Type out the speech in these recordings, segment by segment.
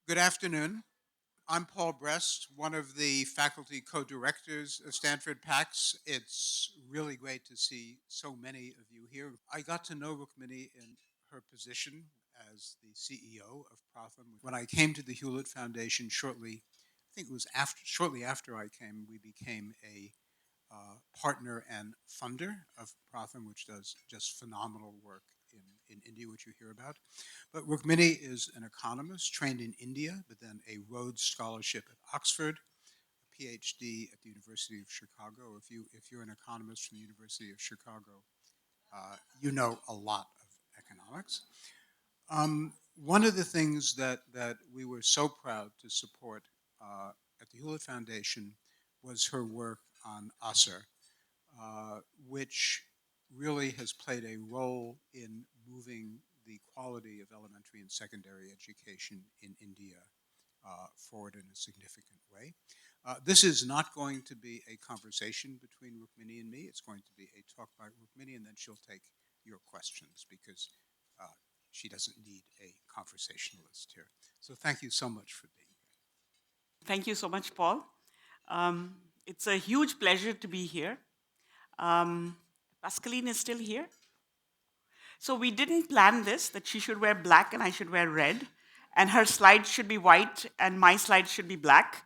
Good afternoon. I'm Paul Brest, one of the faculty co-directors of Stanford PAX. It's really great to see so many of you here. I got to know Rukmini in her position as the CEO of Pratham. When I came to the Hewlett Foundation I think it was shortly after I came, we became a partner and funder of Pratham, which does just phenomenal work in India, which you hear about. But Rukmini is an economist trained in India, but then a Rhodes Scholarship at Oxford, a PhD at the University of Chicago. If you're an economist from the University of Chicago, you know a lot of economics. One of the things that we were so proud to support at the Hewlett Foundation was her work on ASER, which really has played a role in moving the quality of elementary and secondary education in India forward in a significant way. This is not going to be a conversation between Rukmini and me. It's going to be a talk by Rukmini, and then she'll take your questions because uh, she doesn't need a conversationalist here. So thank you so much for being here. Thank you so much, Paul. Um, it's a huge pleasure to be here. Um, Pascaline is still here. So we didn't plan this, that she should wear black and I should wear red, and her slides should be white and my slides should be black.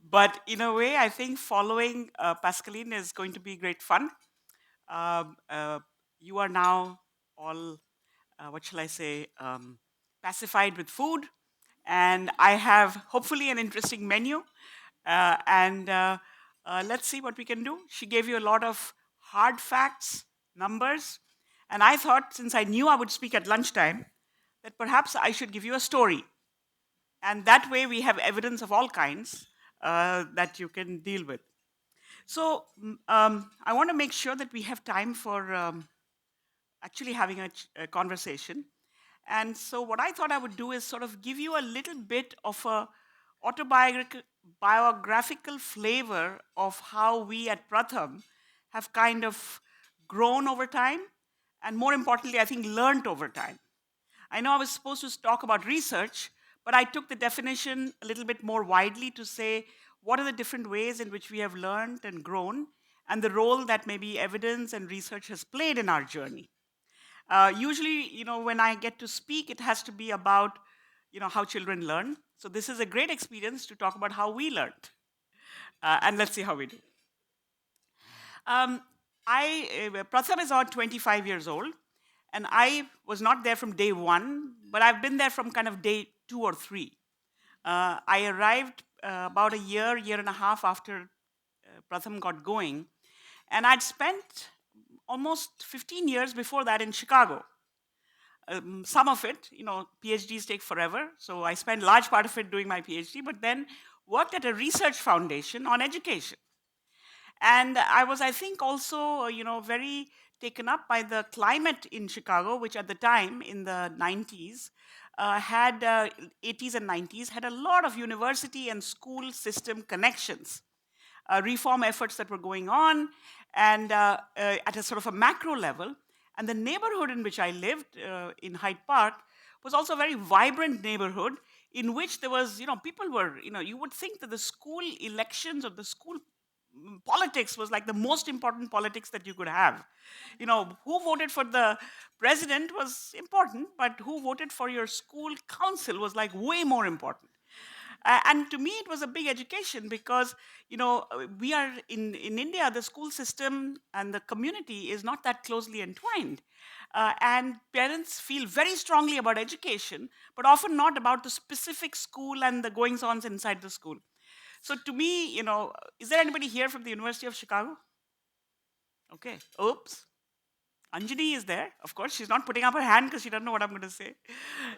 But in a way, I think following Pascaline is going to be great fun. Um, uh, you are now all, what shall I say, pacified with food, and I have hopefully an interesting menu. And let's see what we can do. She gave you a lot of hard facts, numbers, and I thought since I knew I would speak at lunchtime, that perhaps I should give you a story. And that way we have evidence of all kinds that you can deal with. So I want to make sure that we have time for actually having a conversation. And so what I thought I would do is sort of give you a little bit of a autobiographical flavor of how we at Pratham have kind of grown over time, and more importantly, I think learned over time. I know I was supposed to talk about research, but I took the definition a little bit more widely to say what are the different ways in which we have learned and grown, and the role that maybe evidence and research has played in our journey. Usually, when I get to speak, it has to be about, how children learn. So this is a great experience to talk about how we learned, and let's see how we do. Um, Pratham is about 25 years old, and I was not there from day one, but I've been there from kind of day 2 or 3. I arrived about a year and a half after Pratham got going, and I'd spent almost 15 years before that in Chicago. Some of it, PhDs take forever, so I spent large part of it doing my PhD, but then worked at a research foundation on education. And I was, I think, also, very taken up by the climate in Chicago, which at the time in the 90s had 80s and 90s had a lot of university and school system connections, reform efforts that were going on, and at a sort of a macro level. And the neighborhood in which I lived in Hyde Park was also a very vibrant neighborhood in which there was, people were, you would think that the school elections or the school politics was like the most important politics that you could have. Who voted for the president was important, but who voted for your school council was like way more important. And to me, it was a big education because, we are in India, the school system and the community is not that closely entwined. And parents feel very strongly about education, but often not about the specific school and the goings ons inside the school. So to me, is there anybody here from the University of Chicago? Okay. Oops. Anjali is there. Of course, she's not putting up her hand because she doesn't know what I'm going to say.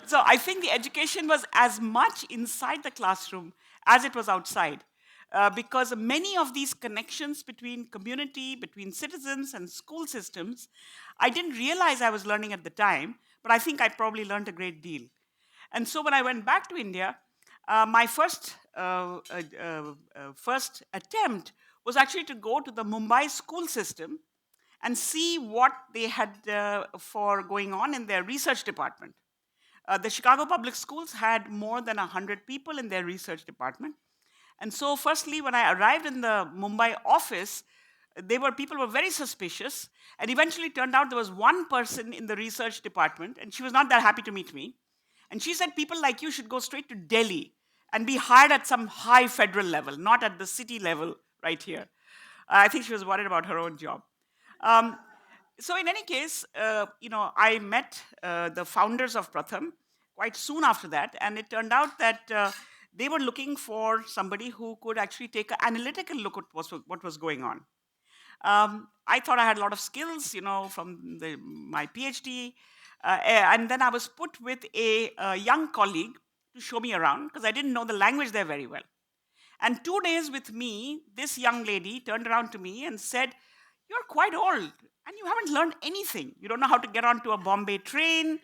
So I think the education was as much inside the classroom as it was outside. Because many of these connections between community, between citizens and school systems, I didn't realize I was learning at the time, but I think I probably learned a great deal. And so when I went back to India, my first attempt was actually to go to the Mumbai school system and see what they had for going on in their research department. The Chicago Public Schools had more than 100 people in their research department. And so, firstly, when I arrived in the Mumbai office, people were very suspicious. And eventually turned out there was one person in the research department, and she was not that happy to meet me. And she said, people like you should go straight to Delhi and be hired at some high federal level, not at the city level right here. I think she was worried about her own job. Um, so in any case, I met the founders of Pratham quite soon after that, and it turned out that they were looking for somebody who could actually take an analytical look at what was going on. I thought I had a lot of skills, from my PhD, and then I was put with a young colleague to show me around because I didn't know the language there very well. And 2 days with me, this young lady turned around to me and said, "You're quite old and you haven't learned anything. You don't know how to get onto a Bombay train.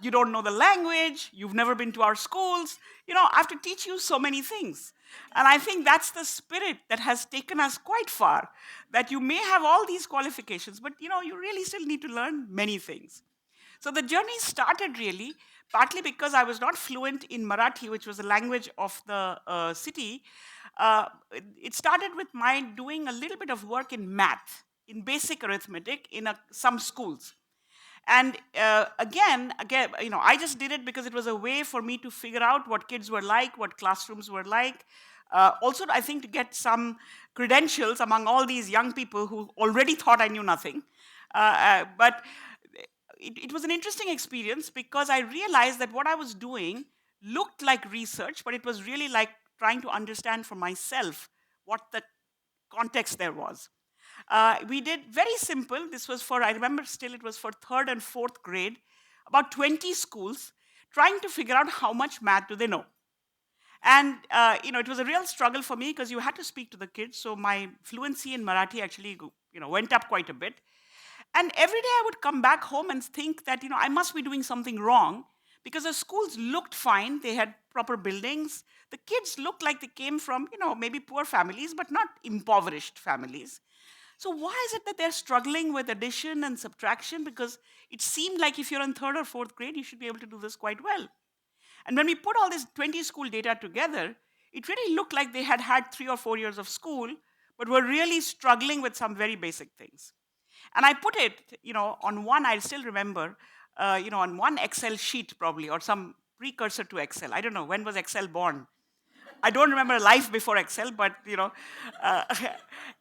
You don't know the language. You've never been to our schools. I have to teach you so many things." And I think that's the spirit that has taken us quite far, that you may have all these qualifications, but you really still need to learn many things. So the journey started really partly because I was not fluent in Marathi, which was the language of the city. It started with my doing a little bit of work in math, in basic arithmetic in some schools. And again, I just did it because it was a way for me to figure out what kids were like, what classrooms were like. Also, I think to get some credentials among all these young people who already thought I knew nothing. But it was an interesting experience because I realized that what I was doing looked like research, but it was really like trying to understand for myself what the context there was. We did very simple. This was for, I remember still, it was for third and fourth grade, about 20 schools, trying to figure out how much math do they know. And it was a real struggle for me because you had to speak to the kids. So my fluency in Marathi actually, went up quite a bit. And every day I would come back home and think that, I must be doing something wrong because the schools looked fine. They had proper buildings. The kids looked like they came from, maybe poor families, but not impoverished families. So why is it that they're struggling with addition and subtraction? Because it seemed like if you're in third or fourth grade, you should be able to do this quite well. And when we put all this 20 school data together, it really looked like they had had 3 or 4 years of school, but were really struggling with some very basic things. And I put it, on one, I still remember, on one Excel sheet probably, or some precursor to Excel. I don't know, when was Excel born? I don't remember a life before Excel, but, uh,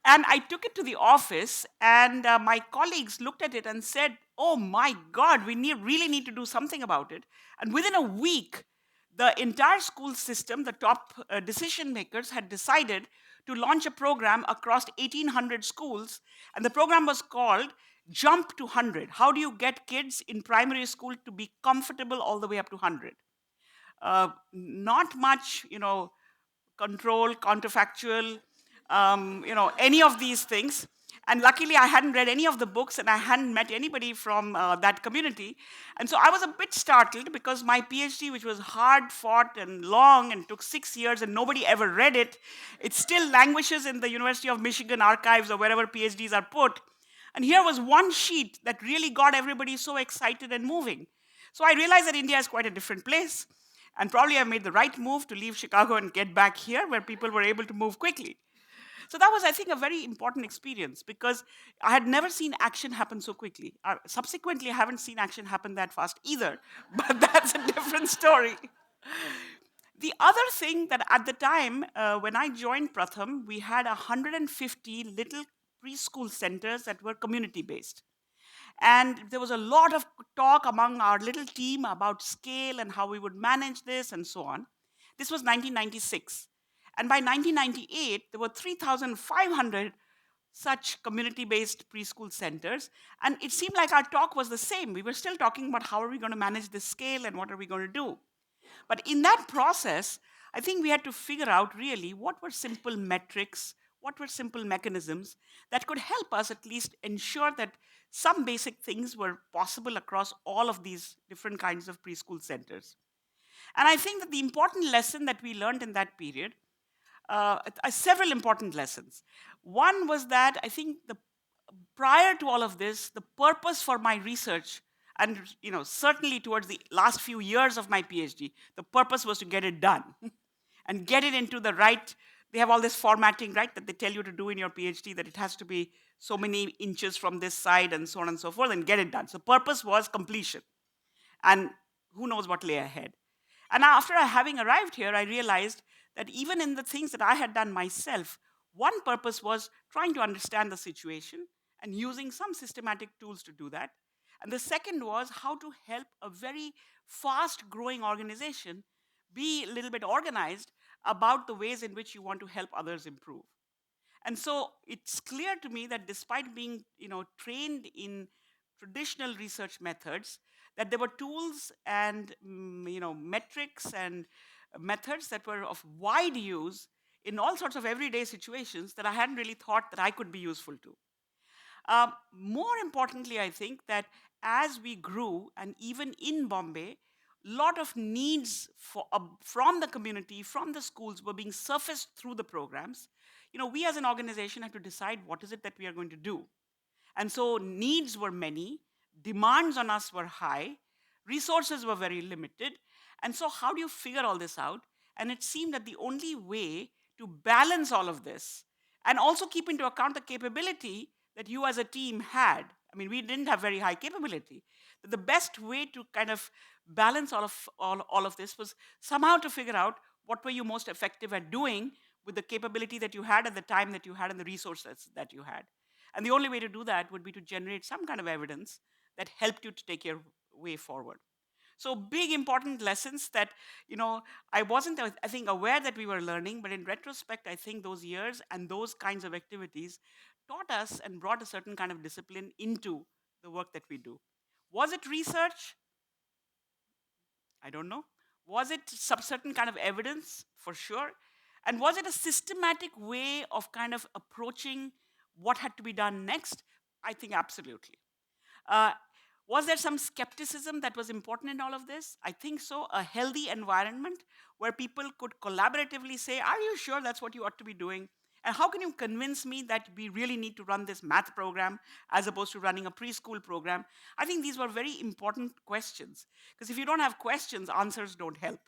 and I took it to the office, and my colleagues looked at it and said, "Oh my God, we really need to do something about it." And within a week, the entire school system, the top decision makers had decided to launch a program across 1,800 schools. And the program was called Jump to 100. How do you get kids in primary school to be comfortable all the way up to 100? Not much, control, counterfactual, any of these things. And luckily, I hadn't read any of the books and I hadn't met anybody from that community. And so I was a bit startled because my PhD, which was hard fought and long and took 6 years and nobody ever read it, it still languishes in the University of Michigan archives or wherever PhDs are put. And here was one sheet that really got everybody so excited and moving. So I realized that India is quite a different place. And probably I made the right move to leave Chicago and get back here where people were able to move quickly. So that was, I think, a very important experience because I had never seen action happen so quickly. Subsequently, I haven't seen action happen that fast either, but that's a different story. The other thing that at the time, when I joined Pratham, we had 150 little preschool centers that were community based. And there was a lot of talk among our little team about scale and how we would manage this and so on. This was 1996. And by 1998, there were 3,500 such community based preschool centers. And it seemed like our talk was the same. We were still talking about how are we going to manage this scale and what are we going to do. But in that process, I think we had to figure out really what were simple metrics, what were simple mechanisms that could help us at least ensure that some basic things were possible across all of these different kinds of preschool centers. And I think that the important lesson that we learned in that period, several important lessons. One was that I think prior to all of this, the purpose for my research And certainly towards the last few years of my PhD, the purpose was to get it done and get it into the right. They have all this formatting, right, that they tell you to do in your PhD, that it has to be so many inches from this side and so on and so forth, and get it done. So purpose was completion. And who knows what lay ahead. And after having arrived here, I realized that even in the things that I had done myself, one purpose was trying to understand the situation and using some systematic tools to do that. And the second was how to help a very fast growing organization be a little bit organized about the ways in which you want to help others improve. And so it's clear to me that despite being trained in traditional research methods, that there were tools and metrics and methods that were of wide use in all sorts of everyday situations that I hadn't really thought that I could be useful to. More importantly, I think that as we grew, and even in Bombay, lot of needs from the community, from the schools, were being surfaced through the programs. We as an organization had to decide what is it that we are going to do. And so needs were many, demands on us were high, resources were very limited. And so, how do you figure all this out? And it seemed that the only way to balance all of this and also keep into account the capability that you as a team had. I mean, we didn't have very high capability. The best way to kind of balance all of this was somehow to figure out what were you most effective at doing with the capability that you had at the time that you had and the resources that you had. And the only way to do that would be to generate some kind of evidence that helped you to take your way forward. So big important lessons that I wasn't, I think, aware that we were learning, but in retrospect, I think those years and those kinds of activities taught us and brought a certain kind of discipline into the work that we do. Was it research? I don't know. Was it some certain kind of evidence? For sure. And was it a systematic way of kind of approaching what had to be done next? I think absolutely. Uh, was there some skepticism that was important in all of this? I think so. A healthy environment where people could collaboratively say, are you sure that's what you ought to be doing? And how can you convince me that we really need to run this math program as opposed to running a preschool program? I think these were very important questions. Because if you don't have questions, answers don't help.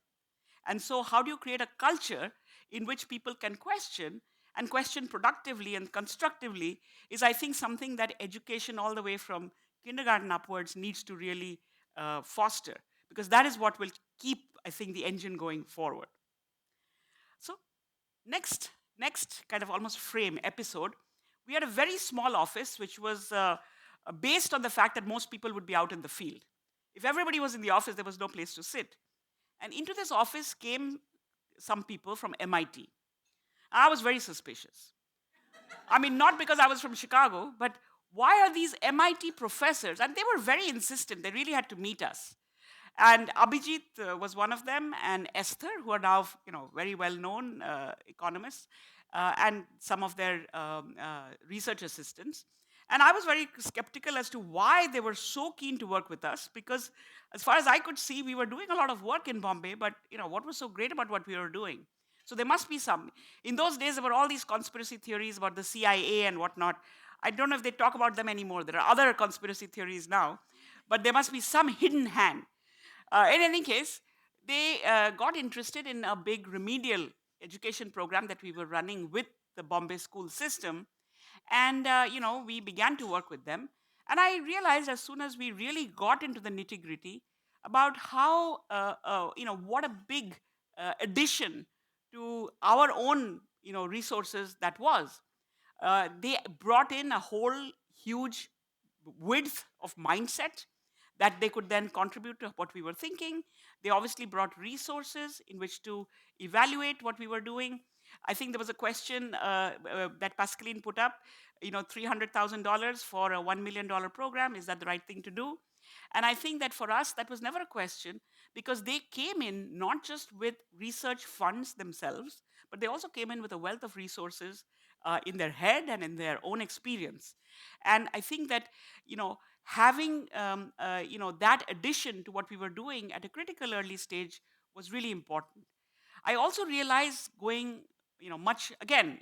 And so, how do you create a culture in which people can question and question productively and constructively is, I think, something that education all the way from kindergarten upwards needs to really foster, because that is what will keep, I think, the engine going forward. So, next kind of almost frame episode, we had a very small office which was based on the fact that most people would be out in the field. If everybody was in the office, there was no place to sit. And into this office came some people from MIT. I was very suspicious. I mean, not because I was from Chicago, but why are these MIT professors? And they were very insistent. They really had to meet us. And Abhijit was one of them, and Esther, who are now very well-known economists, and some of their research assistants. And I was very skeptical as to why they were so keen to work with us, because as far as I could see, we were doing a lot of work in Bombay, but what was so great about what we were doing? So there must be some. In those days, there were all these conspiracy theories about the CIA and whatnot. I don't know if they talk about them anymore. There are other conspiracy theories now, but there must be some hidden hand. In any case, they got interested in a big remedial education program that we were running with the Bombay school system. And we began to work with them. And I realized as soon as we really got into the nitty gritty about how, what a big addition to our own, resources that was. They brought in a whole huge width of mindset that they could then contribute to what we were thinking. They obviously brought resources in which to evaluate what we were doing. I think there was a question that Pascaline put up, $300,000 for a $1 million program. Is that the right thing to do? And I think that for us, that was never a question, because they came in not just with research funds themselves, but they also came in with a wealth of resources in their head and in their own experience. And I think that, having that addition to what we were doing at a critical early stage was really important. I also realized going, much again,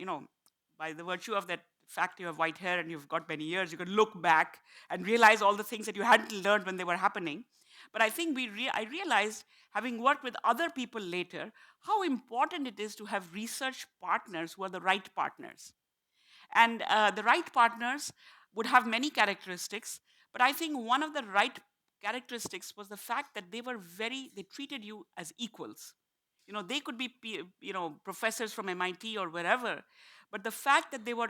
by the virtue of that the fact you have white hair and you've got many years, you can look back and realize all the things that you hadn't learned when they were happening. But I think I realized, having worked with other people later, how important it is to have research partners who are the right partners. And the right partners would have many characteristics, but I think one of the right characteristics was the fact that they treated you as equals. They could be, professors from MIT or wherever, but the fact that they were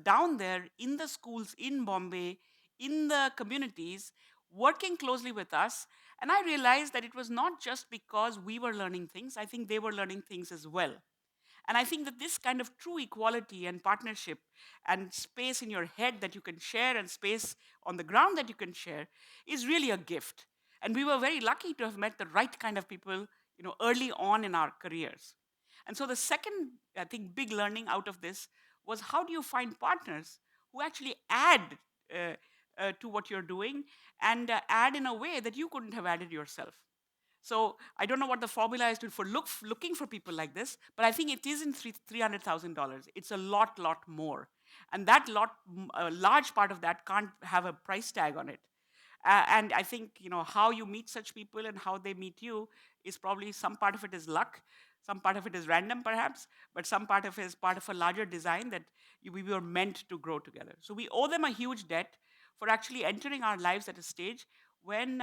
down there in the schools in Bombay, in the communities, working closely with us. And I realized that it was not just because we were learning things, I think they were learning things as well. And I think that this kind of true equality and partnership and space in your head that you can share and space on the ground that you can share is really a gift. And we were very lucky to have met the right kind of people, early on in our careers. And so the second, I think, big learning out of this was, how do you find partners who actually add uh, to what you're doing, and add in a way that you couldn't have added yourself. So I don't know what the formula is for looking for people like this, but I think it isn't $300,000. It's a lot more, and that a large part of that can't have a price tag on it. And I think, how you meet such people and how they meet you is probably, some part of it is luck, some part of it is random perhaps, but some part of it is part of a larger design that we were meant to grow together. So we owe them a huge debt for actually entering our lives at a stage when,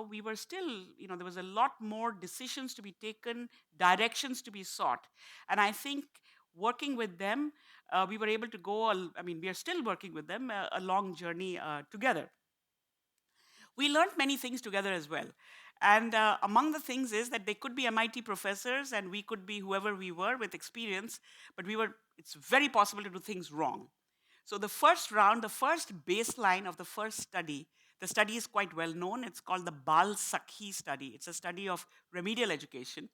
we were still, there was a lot more decisions to be taken, directions to be sought. And I think working with them, we were able to we are still working with them, a long journey together. We learned many things together as well. And among the things is that they could be MIT professors and we could be whoever we were with experience, but it's very possible to do things wrong. So the first round, the first baseline of the first study, the study is quite well known. It's called the Bal Sakhi study. It's a study of remedial education.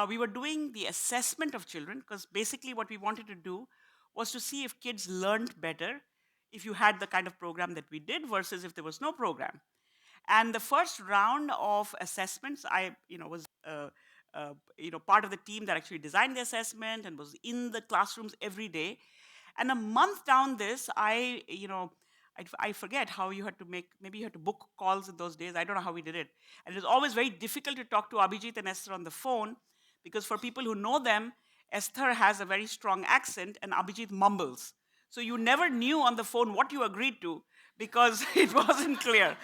We were doing the assessment of children, because basically what we wanted to do was to see if kids learned better if you had the kind of program that we did versus if there was no program. And the first round of assessments, I was part of the team that actually designed the assessment and was in the classrooms every day. And a month down this, I forget how you had to maybe you had to book calls in those days. I don't know how we did it. And it was always very difficult to talk to Abhijit and Esther on the phone, because for people who know them, Esther has a very strong accent and Abhijit mumbles. So you never knew on the phone what you agreed to, because it wasn't clear.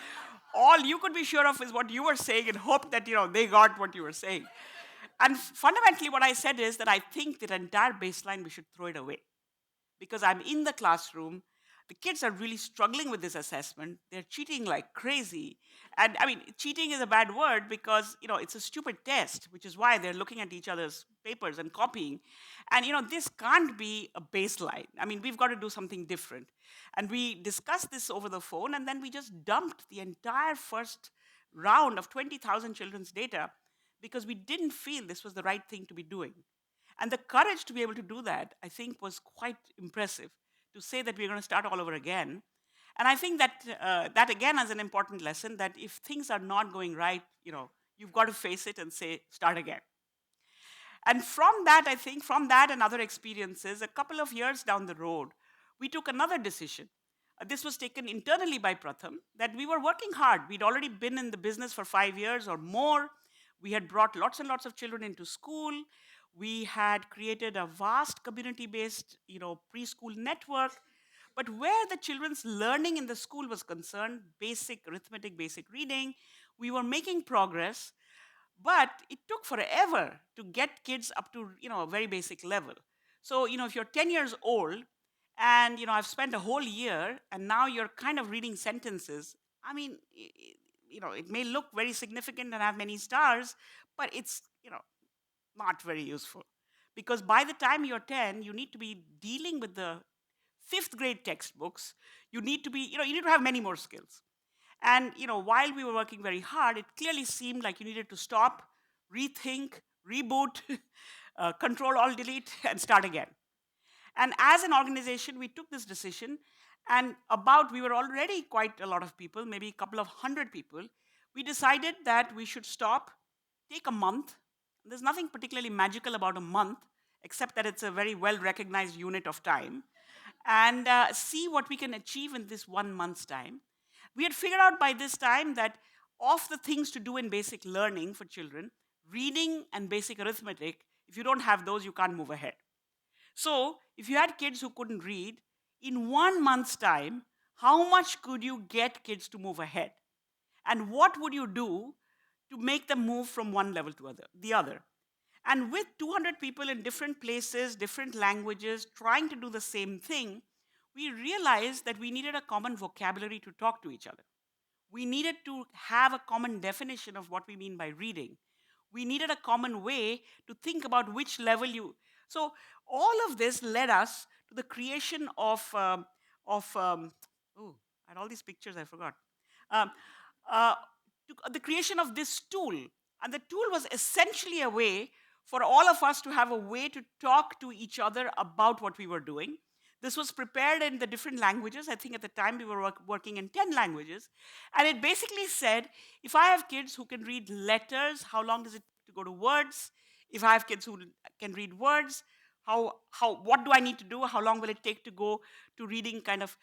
All you could be sure of is what you were saying and hope that they got what you were saying. And fundamentally, what I said is that I think that entire baseline, we should throw it away, because I'm in the classroom. The kids are really struggling with this assessment. They're cheating like crazy. And I mean, cheating is a bad word because, it's a stupid test, which is why they're looking at each other's papers and copying. And, this can't be a baseline. I mean, we've got to do something different. And we discussed this over the phone, and then we just dumped the entire first round of 20,000 children's data, because we didn't feel this was the right thing to be doing. And the courage to be able to do that, I think, was quite impressive, to say that we're going to start all over again. And I think that that again is an important lesson, that if things are not going right, you've got to face it and say, start again. And from that, I think, from that and other experiences, a couple of years down the road, we took another decision. This was taken internally by Pratham, that we were working hard. We'd already been in the business for 5 years or more. We had brought lots and lots of children into school. We had created a vast community-based, preschool network. But where the children's learning in the school was concerned, basic arithmetic, basic reading, we were making progress, but it took forever to get kids up to, a very basic level. So, if you're 10 years old and, I've spent a whole year and now you're kind of reading sentences, I mean, it may look very significant and have many stars, but it's, not very useful. Because by the time you're 10, you need to be dealing with the fifth grade textbooks. You need to be, you need to have many more skills. And while we were working very hard, it clearly seemed like you needed to stop, rethink, reboot, control, alt, delete, and start again. And as an organization, we took this decision, and we were already quite a lot of people, maybe a couple of hundred people. We decided that we should stop, take a month. There's nothing particularly magical about a month, except that it's a very well recognized unit of time. and see what we can achieve in this 1 month's time. We had figured out by this time that of the things to do in basic learning for children, reading and basic arithmetic, if you don't have those, you can't move ahead. So, if you had kids who couldn't read, in 1 month's time, how much could you get kids to move ahead? And what would you do to make them move from one level to the other? And with 200 people in different places, different languages, trying to do the same thing, we realized that we needed a common vocabulary to talk to each other. We needed to have a common definition of what we mean by reading. We needed a common way to think about which level you. So all of this led us to the creation of oh, I had all these pictures I forgot. Um, uh, the creation of this tool, and the tool was essentially a way for all of us to have a way to talk to each other about what we were doing. This was prepared in the different languages. I think at the time we were working in 10 languages. And it basically said, if I have kids who can read letters, how long does it to go to words? If I have kids who can read words, what do I need to do? How long will it take to go to reading kind of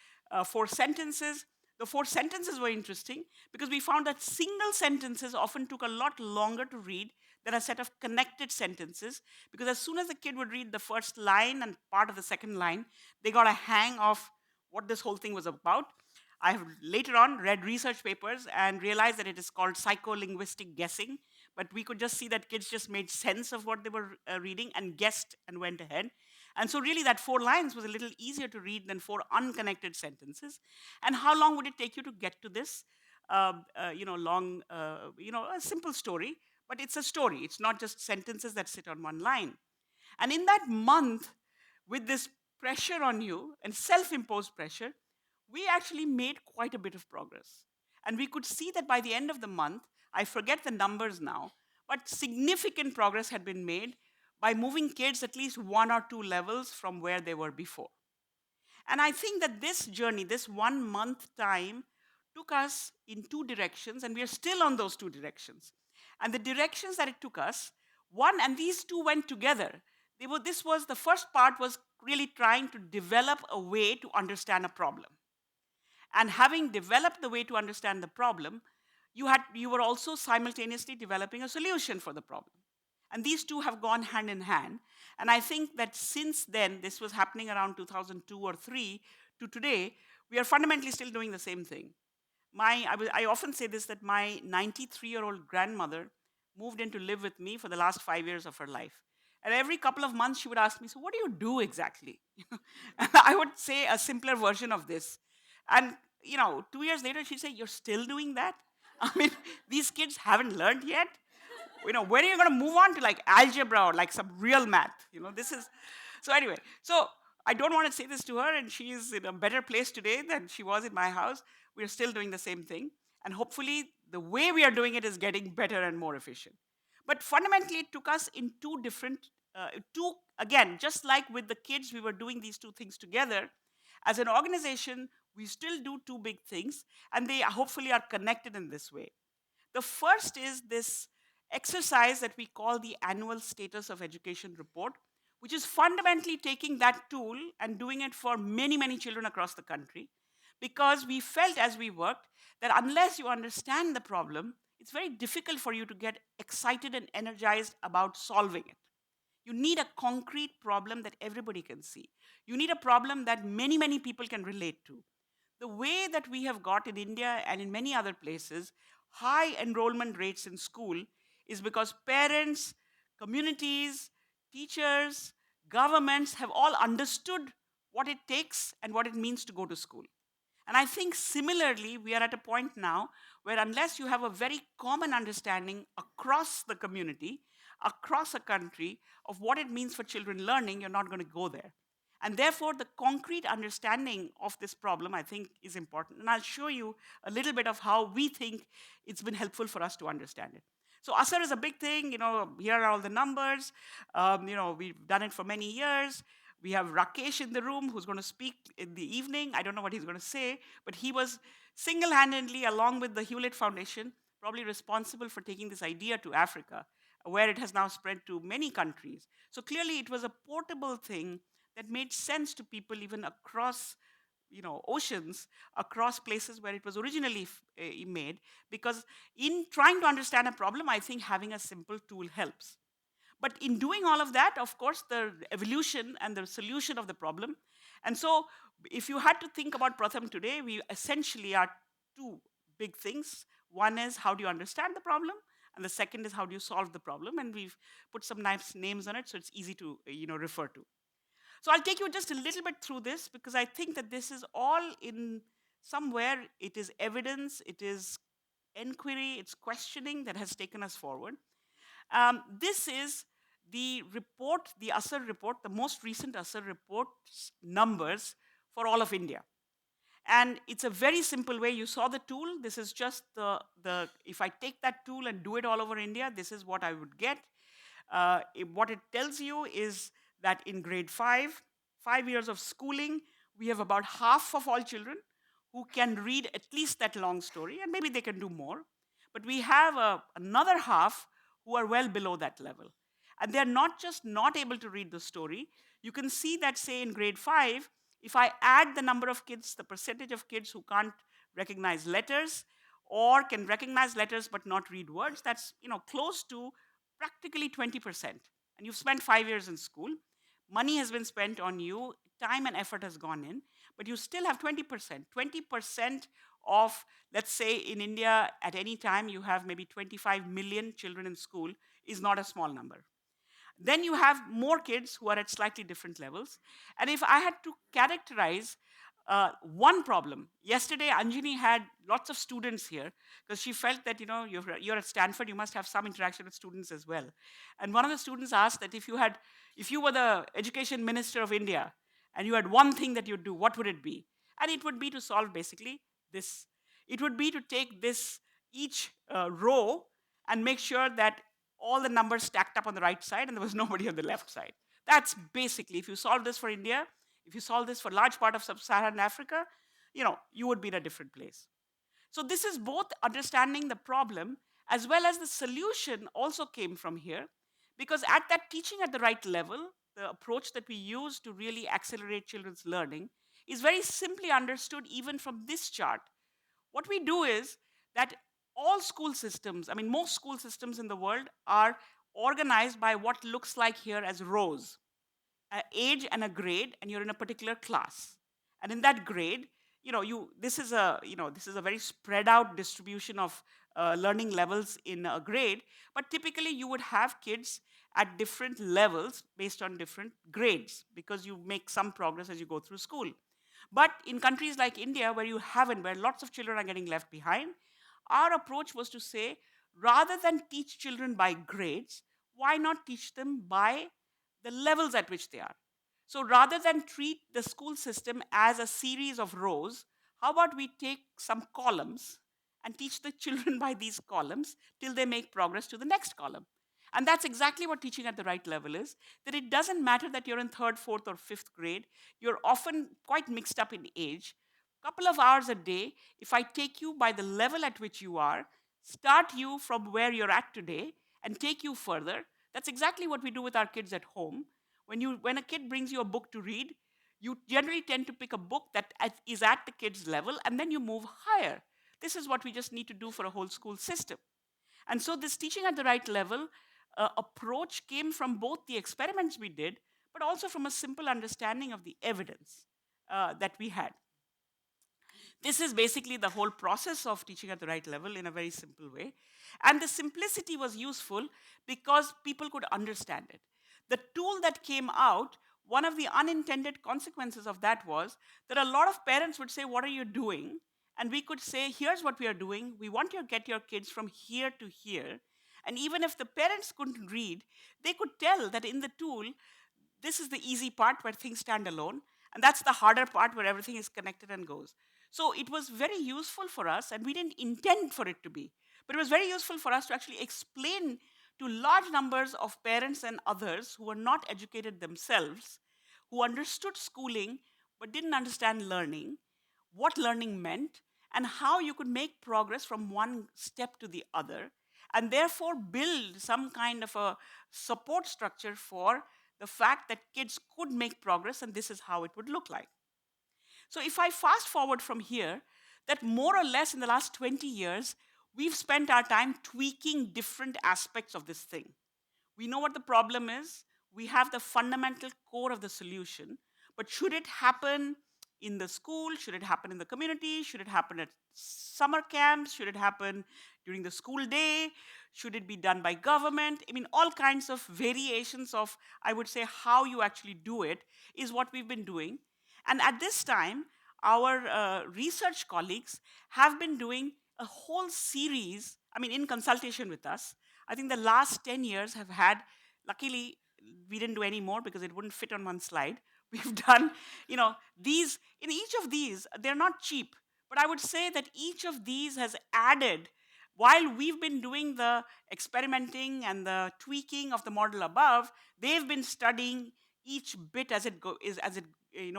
4 sentences? The 4 sentences were interesting because we found that single sentences often took a lot longer to read than a set of connected sentences, because as soon as the kid would read the first line and part of the second line, they got a hang of what this whole thing was about. I have later on read research papers and realized that it is called psycholinguistic guessing, but we could just see that kids just made sense of what they were reading and guessed and went ahead. And so, really, that 4 lines was a little easier to read than 4 unconnected sentences. And how long would it take you to get to this? Long, a simple story, but it's a story. It's not just sentences that sit on one line. And in that month, with this pressure on you and self imposed pressure, we actually made quite a bit of progress. And we could see that by the end of the month, I forget the numbers now, but significant progress had been made by moving kids at least 1 or 2 levels from where they were before. And I think that this journey, this 1 month time, took us in 2 directions, and we are still on those 2 directions. And the directions that it took us, one, and these two went together. This was the first part was really trying to develop a way to understand a problem. And having developed the way to understand the problem, you were also simultaneously developing a solution for the problem. And these two have gone hand in hand. And I think that since then, this was happening around 2002 or 3 to today, we are fundamentally still doing the same thing. I often say this, that my 93-year-old grandmother moved in to live with me for the last 5 years of her life. And every couple of months, she would ask me, "So, what do you do exactly?" And I would say a simpler version of this. And 2 years later, she'd say, "You're still doing that?" I mean, these kids haven't learned yet. When are you going to move on to like algebra or like some real math? This is so anyway. So I don't want to say this to her, and she is in a better place today than she was in my house. We're still doing the same thing, and hopefully the way we are doing it is getting better and more efficient. But fundamentally, it took us in two again, just like with the kids, we were doing these two things together. As an organization, we still do two big things, and they hopefully are connected in this way. The first is this exercise that we call the annual status of education report, which is fundamentally taking that tool and doing it for many, many children across the country. Because we felt as we worked that unless you understand the problem, it's very difficult for you to get excited and energized about solving it. You need a concrete problem that everybody can see. You need a problem that many, many people can relate to. The way that we have got in India and in many other places high enrollment rates in school is because parents, communities, teachers, governments have all understood what it takes and what it means to go to school. And I think similarly, we are at a point now where unless you have a very common understanding across the community, across a country, of what it means for children learning, you're not going to go there. And therefore, the concrete understanding of this problem, I think, is important. And I'll show you a little bit of how we think it's been helpful for us to understand it. So ASAR is a big thing. Here are all the numbers. We've done it for many years. We have Rakesh in the room who's going to speak in the evening. I don't know what he's going to say, but he was single-handedly, along with the Hewlett Foundation, probably responsible for taking this idea to Africa, where it has now spread to many countries. So clearly, it was a portable thing that made sense to people even across, oceans, across places where it was originally made. Because in trying to understand a problem, I think having a simple tool helps. But in doing all of that, of course, the evolution and the solution of the problem. And so, if you had to think about Pratham today, we essentially are two big things. One is how do you understand the problem, and the second is how do you solve the problem. And we've put some nice names on it, so it's easy to refer to. So I'll take you just a little bit through this because I think that this is all in somewhere. It is evidence, it is inquiry, it's questioning that has taken us forward. This is the report, the Asar report, the most recent Asar report numbers for all of India. And it's a very simple way. You saw the tool. This is just if I take that tool and do it all over India, this is what I would get. What it tells you is that in grade 5 years of schooling, we have about half of all children who can read at least that long story, and maybe they can do more. But we have another half who are well below that level. And they're not just not able to read the story. You can see that, say, in grade 5, if I add the number of kids, the percentage of kids who can't recognize letters or can recognize letters but not read words, that's close to practically 20%. And you've spent 5 years in school. Money has been spent on you, time and effort has gone in, but you still have 20%. 20% of, let's say, in India, at any time, you have maybe 25 million children in school, is not a small number. Then you have more kids who are at slightly different levels. And if I had to characterize one problem, yesterday Anjani had lots of students here because she felt that you're at Stanford, you must have some interaction with students as well. And one of the students asked that if you were the education minister of India and you had one thing that you'd do, what would it be? And it would be to solve basically this. It would be to take this each row and make sure that all the numbers stacked up on the right side and there was nobody on the left side. That's basically, if you solve this for India, if you solve this for a large part of sub-Saharan Africa, you would be in a different place. So this is both understanding the problem as well as the solution also came from here, because at that teaching at the right level, the approach that we use to really accelerate children's learning is very simply understood even from this chart. What we do is that all school systems, I mean, most school systems in the world are organized by what looks like here as rows, an age and a grade, and you're in a particular class. And in that grade, this is a very spread out distribution of learning levels in a grade. But typically, you would have kids at different levels based on different grades because you make some progress as you go through school. But in countries like India, where you haven't, where lots of children are getting left behind, our approach was to say, rather than teach children by grades, why not teach them by the levels at which they are? So rather than treat the school system as a series of rows, how about we take some columns and teach the children by these columns till they make progress to the next column? And that's exactly what teaching at the right level is, that it doesn't matter that you're in third, fourth, or fifth grade. You're often quite mixed up in age. Couple of hours a day, if I take you by the level at which you are, start you from where you're at today and take you further. That's exactly what we do with our kids at home. When a kid brings you a book to read, you generally tend to pick a book that is at the kid's level and then you move higher. This is what we just need to do for a whole school system. And so this teaching at the right level approach came from both the experiments we did, but also from a simple understanding of the evidence that we had. This is basically the whole process of teaching at the right level in a very simple way. And the simplicity was useful because people could understand it. The tool that came out, one of the unintended consequences of that was that a lot of parents would say, "What are you doing?" And we could say, "Here's what we are doing. We want you to get your kids from here to here." And even if the parents couldn't read, they could tell that in the tool, this is the easy part where things stand alone, and that's the harder part where everything is connected and goes. So it was very useful for us, and we didn't intend for it to be, but it was very useful for us to actually explain to large numbers of parents and others who were not educated themselves, who understood schooling but didn't understand learning, what learning meant, and how you could make progress from one step to the other, and therefore build some kind of a support structure for the fact that kids could make progress and this is how it would look like. So if I fast forward from here, that more or less in the last 20 years, we've spent our time tweaking different aspects of this thing. We know what the problem is. We have the fundamental core of the solution. But should it happen in the school? Should it happen in the community? Should it happen at summer camps? Should it happen during the school day? Should it be done by government? I mean, all kinds of variations of, I would say, how you actually do it is what we've been doing. And at this time, our research colleagues have been doing a whole series, I mean, in consultation with us. I think the last 10 years have had, luckily, we didn't do any more because it wouldn't fit on one slide. We've done, these, in each of these, they're not cheap, but I would say that each of these has added, while we've been doing the experimenting and the tweaking of the model above, they've been studying each bit as it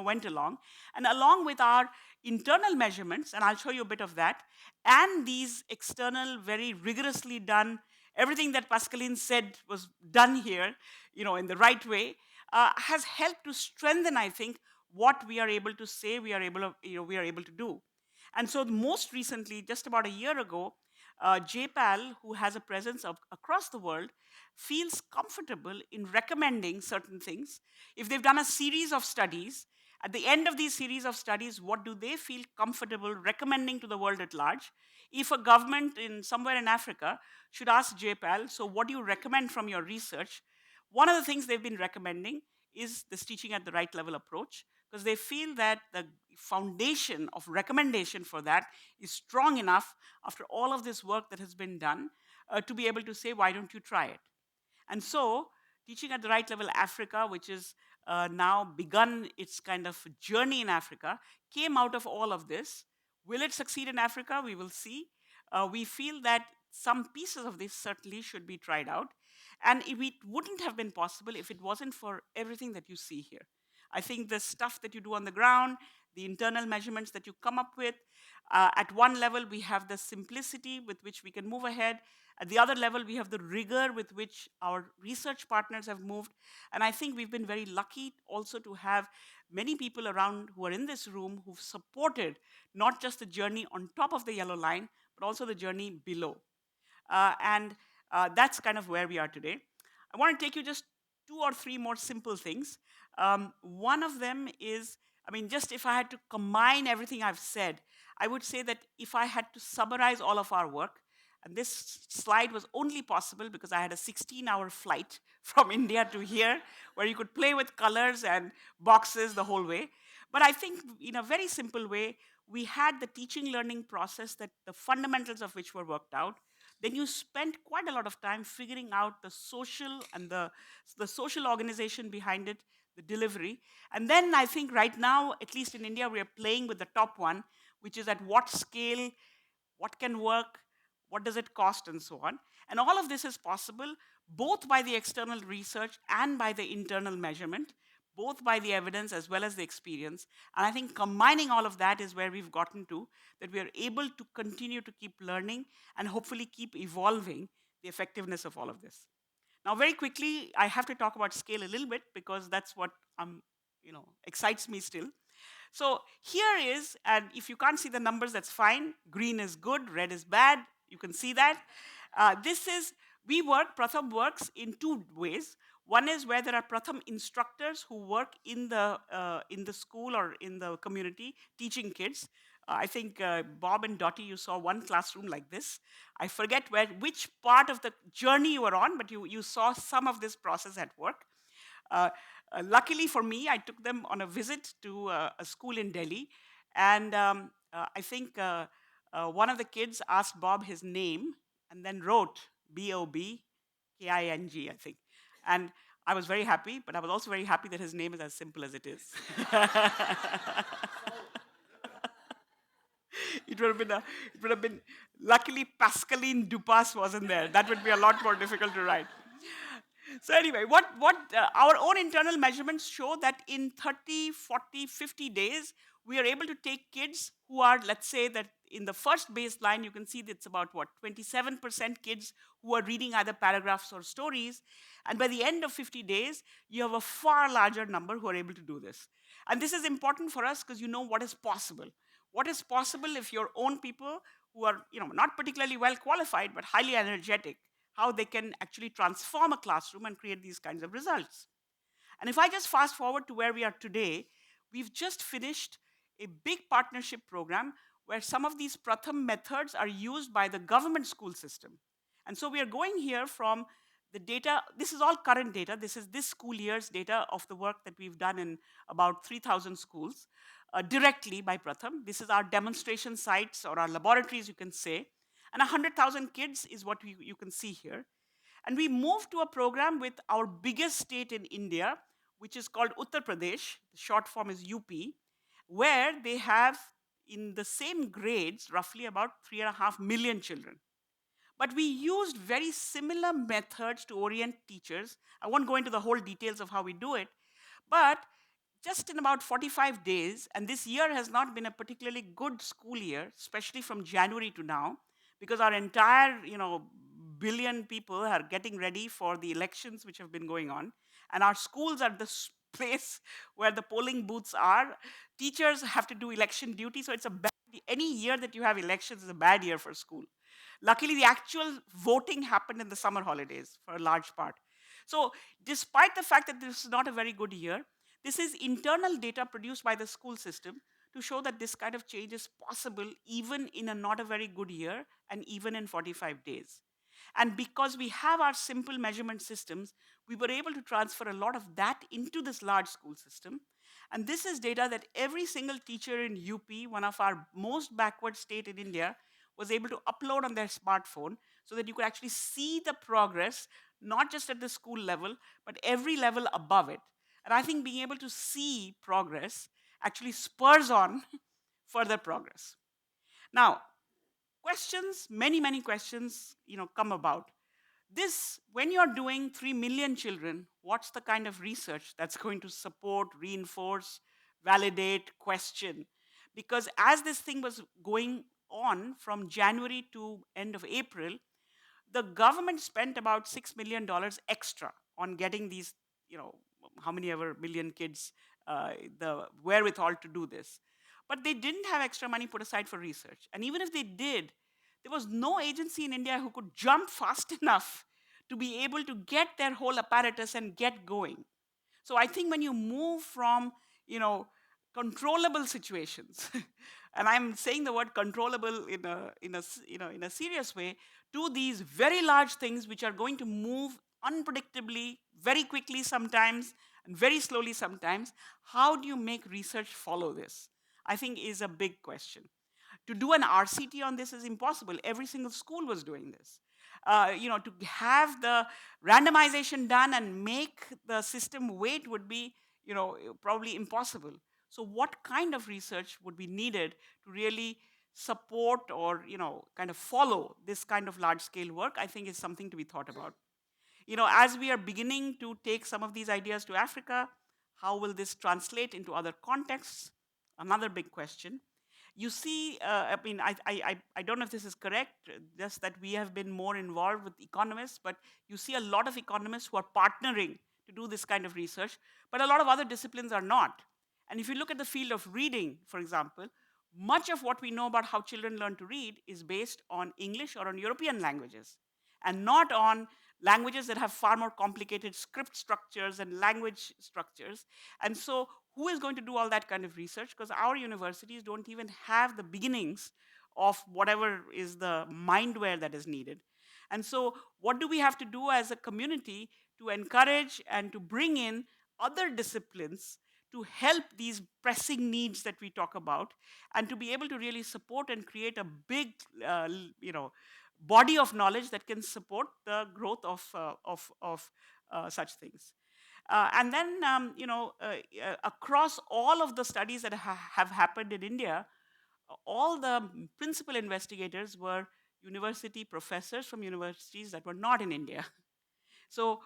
went along, and along with our internal measurements, and I'll show you a bit of that, and these external, very rigorously done, everything that Pascaline said was done here, in the right way, has helped to strengthen, I think, what we are able to say we are able to do. And so most recently, just about a year ago, JPAL, who has a presence across the world, feels comfortable in recommending certain things. If they've done a series of studies, at the end of these series of studies, what do they feel comfortable recommending to the world at large? If a government in somewhere in Africa should ask JPAL, so what do you recommend from your research? One of the things they've been recommending is this teaching at the right level approach, because they feel that the foundation of recommendation for that is strong enough after all of this work that has been done to be able to say, why don't you try it? And so, Teaching at the Right Level Africa, which is now begun its kind of journey in Africa, came out of all of this. Will it succeed in Africa? We will see. We feel that some pieces of this certainly should be tried out. And it wouldn't have been possible if it wasn't for everything that you see here. I think the stuff that you do on the ground, the internal measurements that you come up with, at one level, we have the simplicity with which we can move ahead. At the other level, we have the rigor with which our research partners have moved. And I think we've been very lucky also to have many people around who are in this room who've supported not just the journey on top of the yellow line, but also the journey below. And that's kind of where we are today. I want to take you just 2 or 3 more simple things. One of them is, I mean, just if I had to combine everything I've said, I would say that if I had to summarize all of our work, and this slide was only possible because I had a 16-hour flight from India to here, where you could play with colors and boxes the whole way. But I think in a very simple way, we had the teaching learning process that the fundamentals of which were worked out. Then you spent quite a lot of time figuring out the social and the social organization behind it, the delivery. And then I think right now, at least in India, we are playing with the top one, which is at what scale, what can work, what does it cost, and so on. And all of this is possible both by the external research and by the internal measurement, both by the evidence as well as the experience. And I think combining all of that is where we've gotten to, that we are able to continue to keep learning and hopefully keep evolving the effectiveness of all of this. Now, very quickly, I have to talk about scale a little bit because that's what excites me still. So here is, and if you can't see the numbers, that's fine. Green is good, red is bad. You can see that. Pratham works in 2 ways. One is where there are Pratham instructors who work in the school or in the community teaching kids. I think Bob and Dottie, you saw one classroom like this. I forget which part of the journey you were on, but you saw some of this process at work. Luckily for me, I took them on a visit to a school in Delhi, and I think one of the kids asked Bob his name and then wrote Bobking, I think. And I was very happy, but I was also very happy that his name is as simple as it is. It would have been, luckily Pascaline Dupas wasn't there. That would be a lot more difficult to write. So anyway, our own internal measurements show that in 30, 40, 50 days, we are able to take kids who are, let's say that in the first baseline, you can see that it's about what, 27% kids who are reading either paragraphs or stories. And by the end of 50 days, you have a far larger number who are able to do this. And this is important for us because you know what is possible. What is possible if your own people who are, not particularly well qualified, but highly energetic, how they can actually transform a classroom and create these kinds of results. And if I just fast forward to where we are today, we've just finished a big partnership program where some of these Pratham methods are used by the government school system. And so we are going here from the data, this is all current data, this is this school year's data of the work that we've done in about 3,000 schools directly by Pratham. This is our demonstration sites or our laboratories, you can say. And 100,000 kids is what you can see here. And we moved to a program with our biggest state in India, which is called Uttar Pradesh. The short form is UP, where they have in the same grades roughly about 3.5 million children. But we used very similar methods to orient teachers. I won't go into the whole details of how we do it, but just in about 45 days, and this year has not been a particularly good school year, especially from January to now, because our entire, billion people are getting ready for the elections which have been going on, and our schools are the place where the polling booths are. Teachers have to do election duty, so it's a bad, any year that you have elections is a bad year for school. Luckily, the actual voting happened in the summer holidays for a large part. So, despite the fact that this is not a very good year, this is internal data produced by the school system to show that this kind of change is possible even in a not a very good year and even in 45 days. And because we have our simple measurement systems, we were able to transfer a lot of that into this large school system. And this is data that every single teacher in UP, one of our most backward state in India, was able to upload on their smartphone so that you could actually see the progress, not just at the school level, but every level above it. And I think being able to see progress actually spurs on further progress. Now, questions, many questions, come about. This, when you're doing 3 million children, what's the kind of research that's going to support, reinforce, validate, question? Because as this thing was going on from January to end of April, the government spent about $6 million extra on getting these, how many ever million kids, the wherewithal to do this. But they didn't have extra money put aside for research. And even if they did, there was no agency in India who could jump fast enough to be able to get their whole apparatus and get going. So I think when you move from, controllable situations, and I'm saying the word controllable in a serious way, to these very large things which are going to move unpredictably, very quickly sometimes, and very slowly sometimes, how do you make research follow this? I think is a big question. To do an RCT on this is impossible. Every single school was doing this. To have the randomization done and make the system wait would be, probably impossible. So, what kind of research would be needed to really support or, kind of follow this kind of large-scale work? I think is something to be thought about. As we are beginning to take some of these ideas to Africa, how will this translate into other contexts? Another big question. You see, I don't know if this is correct, just that we have been more involved with economists, but you see a lot of economists who are partnering to do this kind of research, but a lot of other disciplines are not. And if you look at the field of reading, for example, much of what we know about how children learn to read is based on English or on European languages, and not on languages that have far more complicated script structures and language structures. And so, who is going to do all that kind of research? Because our universities don't even have the beginnings of whatever is the mindware that is needed. And so, what do we have to do as a community to encourage and to bring in other disciplines to help these pressing needs that we talk about, and to be able to really support and create a big, body of knowledge that can support the growth of such things. And then, across all of the studies that have happened in India, all the principal investigators were university professors from universities that were not in India. So,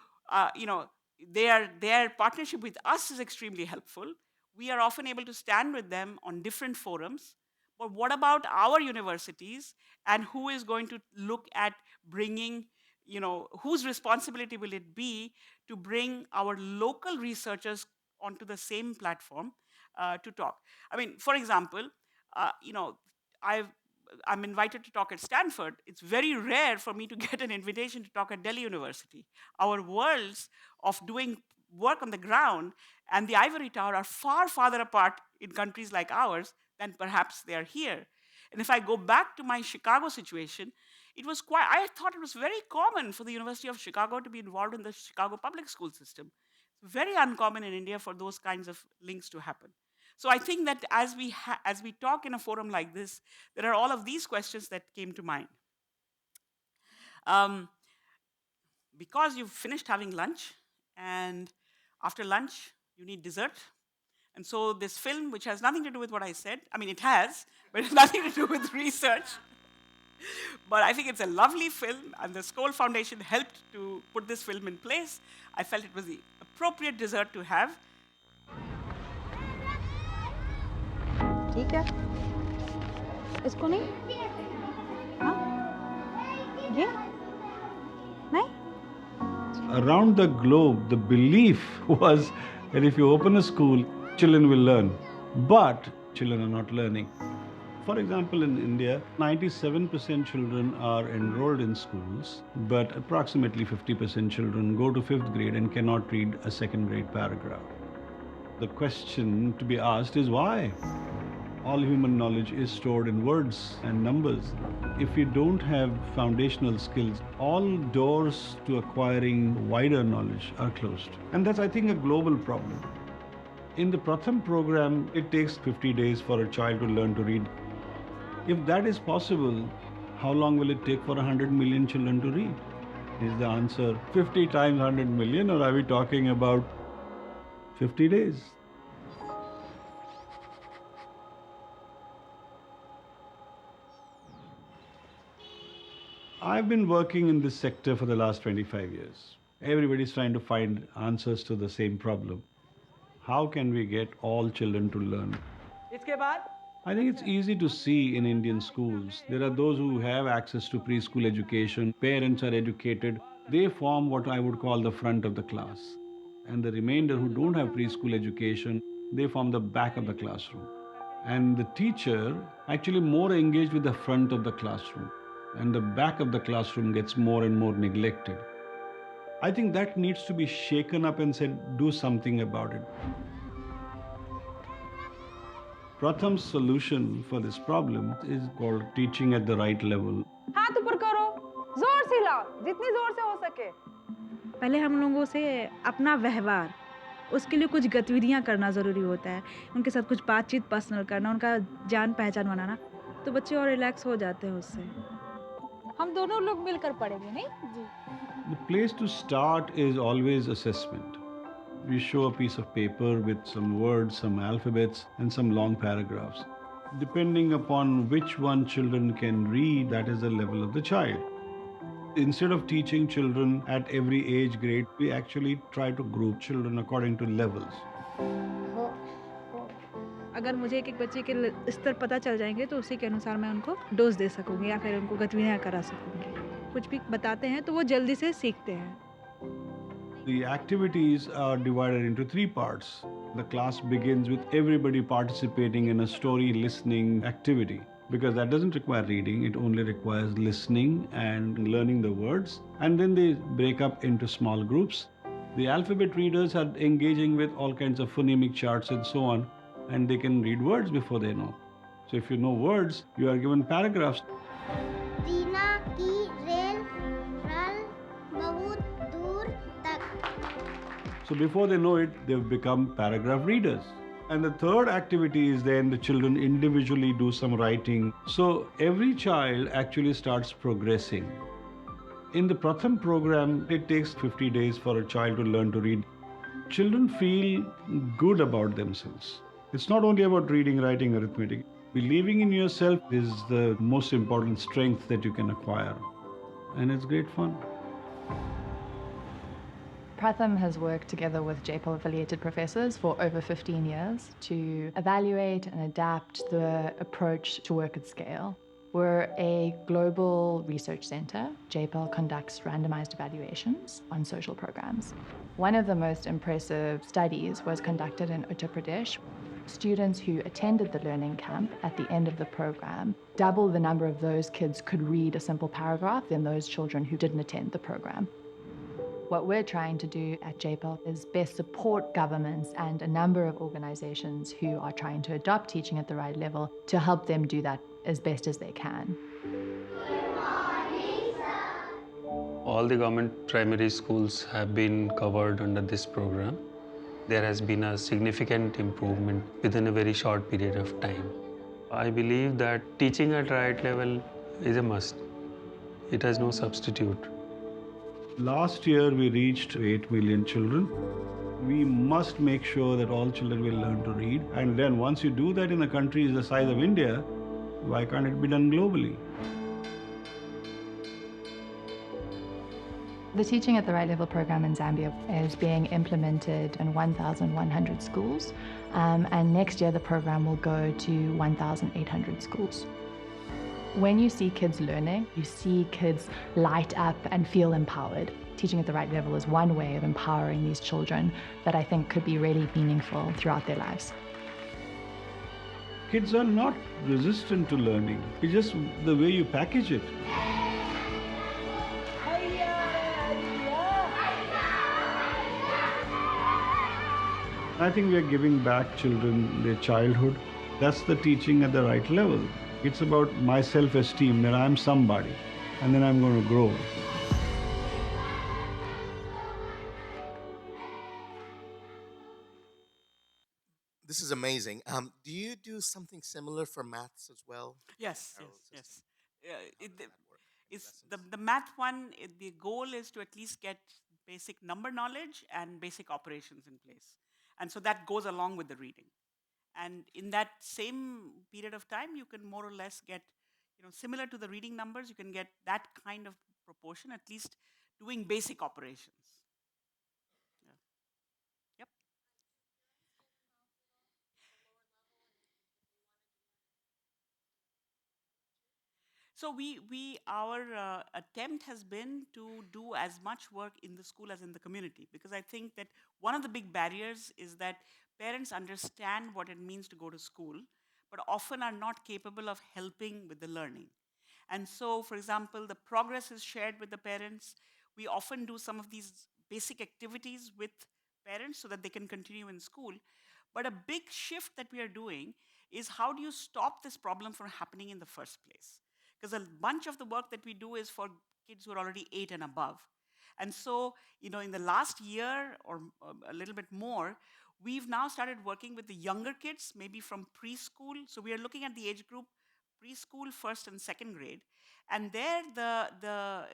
their partnership with us is extremely helpful. We are often able to stand with them on different forums, But what about our universities, and who is going to look at bringing, whose responsibility will it be to bring our local researchers onto the same platform to talk? I mean, for example, I've I'm invited to talk at Stanford. It's very rare for me to get an invitation to talk at Delhi University. Our worlds of doing work on the ground and the ivory tower are far farther apart in countries like ours than perhaps they are here. And if I go back to my Chicago situation, I thought it was very common for the University of Chicago to be involved in the Chicago public school system. It's very uncommon in India for those kinds of links to happen. So I think that as we talk in a forum like this, there are all of these questions that came to mind. Um, because you've finished having lunch, and after lunch, you need dessert. And so this film, which has nothing to do with what I said, I mean, it has, but it has nothing to do with research. But I think it's a lovely film, and the Skoll Foundation helped to put this film in place. I felt it was the appropriate dessert to have. ठीक है इसको नहीं हाँ ये नहीं Around the globe, the belief was that if you open a school, children will learn. But children are not learning. For example, in India, 97% children are enrolled in schools, but approximately 50% children go to 5th grade and cannot read a 2nd grade paragraph. The question to be asked is why? All human knowledge is stored in words and numbers. If you don't have foundational skills, all doors to acquiring wider knowledge are closed. And that's, I think, a global problem. In the Pratham program, it takes 50 days for a child to learn to read. If that is possible, how long will it take for 100 million children to read? Is the answer 50 times 100 million, or are we talking about 50 days? I've been working in this sector for the last 25 years. Everybody's trying to find answers to the same problem. How can we get all children to learn? I think it's easy to see in Indian schools. There are those who have access to preschool education, parents are educated. They form what I would call the front of the class. And the remainder who don't have preschool education, they form the back of the classroom. And the teacher actually more engaged with the front of the classroom. And the back of the classroom gets more and more neglected. I think that needs to be shaken up and said, do something about it. Pratham's solution for this problem is called teaching at the right level. हाथ ऊपर करो जोर से हिलाओ जितनी जोर से हो सके पहले हम लोगों से अपना व्यवहार उसके लिए कुछ गतिविधियां करना ज़रूरी होता है उनके साथ कुछ बातचीत पर्सनल करना उनका जान पहचान बनाना तो बच्चे और रिलैक्स हो जाते हैं उससे हम दोनों लोग मिलकर पढ़ेंगे नहीं जी The place to start is always assessment. We show a piece of paper with some words, some alphabets, and some long paragraphs. Depending upon which one children can read, that is the level of the child. Instead of teaching children at every age grade, we actually try to group children according to levels. अगर मुझे एक बच्चे के स्तर पता चल जाएंगे तो उसी के अनुसार मैं उनको डोज दे सकूंगी या फिर उनको गतिविधियां करा सकूंगी कुछ भी बताते हैं तो वो जल्दी से सीखते हैं The activities are divided into 3 parts. The class begins with everybody participating in a story listening activity because that doesn't require reading, it only requires listening and learning the words. And then they break up into small groups. The alphabet readers are engaging with all kinds of phonemic charts and so on, and they can read words before they know. So if you know words, you are given paragraphs. Reena की rail रल बहुत दूर तक So before they know it, they've become paragraph readers. And the third activity is then the children individually do some writing. So every child actually starts progressing. In the Pratham program, it takes 50 days for a child to learn to read. Children feel good about themselves. It's not only about reading, writing, arithmetic. Believing in yourself is the most important strength that you can acquire. And it's great fun. Pratham has worked together with JPL affiliated professors for over 15 years to evaluate and adapt the approach to work at scale. We're a global research center. JPL conducts randomized evaluations on social programs. One of the most impressive studies was conducted in Uttar Pradesh. Students who attended the learning camp at the end of the program, double the number of those kids could read a simple paragraph than those children who didn't attend the program. What we're trying to do at JPL is best support governments and a number of organizations who are trying to adopt teaching at the right level to help them do that as best as they can. All the government primary schools have been covered under this program. There has been a significant improvement within a very short period of time. I believe that teaching at right level is a must. It has no substitute. Last year we reached 8 million children. We must make sure that all children will learn to read. And then once you do that in a country the size of India, why can't it be done globally? The Teaching at the Right Level program in Zambia is being implemented in 1,100 schools, and next year the program will go to 1,800 schools. When you see kids learning, you see kids light up and feel empowered. Teaching at the right level is one way of empowering these children that I think could be really meaningful throughout their lives. Kids are not resistant to learning. It's just the way you package it. I think we are giving back children their childhood. That's the teaching at the right level. It's about my self-esteem, that I'm somebody, and then I'm going to grow. This is amazing. Do you do something similar for maths as well? Yes, Parallel yes, system? yes. How does that work? Any It's lessons? the math one. The goal is to at least get basic number knowledge and basic operations in place, and so that goes along with the reading. And in that same period of time, you can more or less get, similar to the reading numbers, you can get that kind of proportion, at least doing basic operations. Yeah. Yep. So our attempt has been to do as much work in the school as in the community, because I think that one of the big barriers is that parents understand what it means to go to school, but often are not capable of helping with the learning. And so, for example, the progress is shared with the parents. We often do some of these basic activities with parents so that they can continue in school. But a big shift that we are doing is, how do you stop this problem from happening in the first place? Because a bunch of the work that we do is for kids who are already 8 and above. And so, in the last year or a little bit more, we've now started working with the younger kids, maybe from preschool. So we are looking at the age group preschool, first and second grade, and there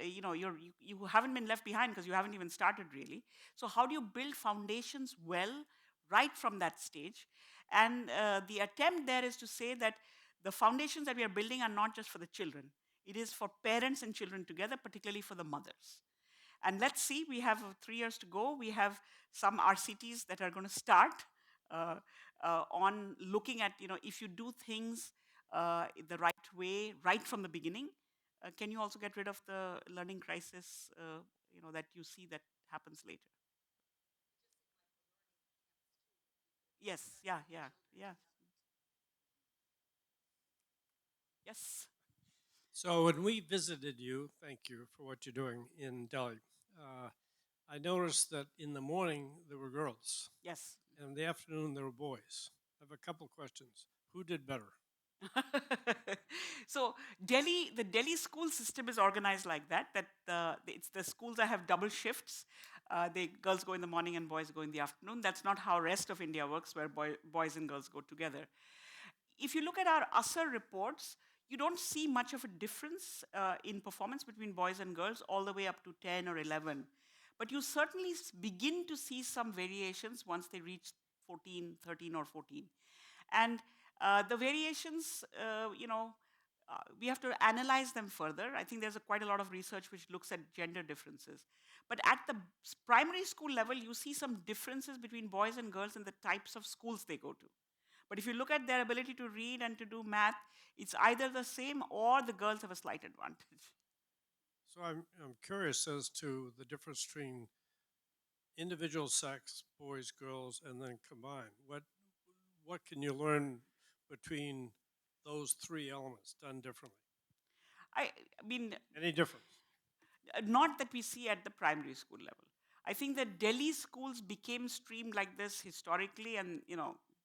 you haven't been left behind because you haven't even started really. So how do you build foundations well right from that stage? And the attempt there is to say that the foundations that we are building are not just for the children. It is for parents and children together, particularly for the mothers. And let's see, we have 3 years to go. We have some RCTs that are going to start uh, on looking at, if you do things the right way, right from the beginning, can you also get rid of the learning crisis, that you see that happens later? Yes, yeah, yeah, yeah. Yes. So when we visited you, thank you for what you're doing in Delhi. I noticed that in the morning there were girls, Yes. and in the afternoon there were boys. I have a couple questions. Who did better? So the Delhi school system is organized like that. It's the schools that have double shifts. The girls go in the morning and boys go in the afternoon. That's not how rest of India works, where boys and girls go together. If you look at our ASR reports, you don't see much of a difference in performance between boys and girls all the way up to 10 or 11. But you certainly begin to see some variations once they reach 14, 13 or 14. And the variations, we have to analyze them further. I think there's quite a lot of research which looks at gender differences. But at the primary school level, you see some differences between boys and girls in the types of schools they go to. But if you look at their ability to read and to do math, it's either the same or the girls have a slight advantage. So I'm curious as to the difference between individual sex, boys, girls, and then combined. What can you learn between those three elements done differently? I mean, Any difference? not that we see at the primary school level. I think that Delhi schools became streamed like this historically, and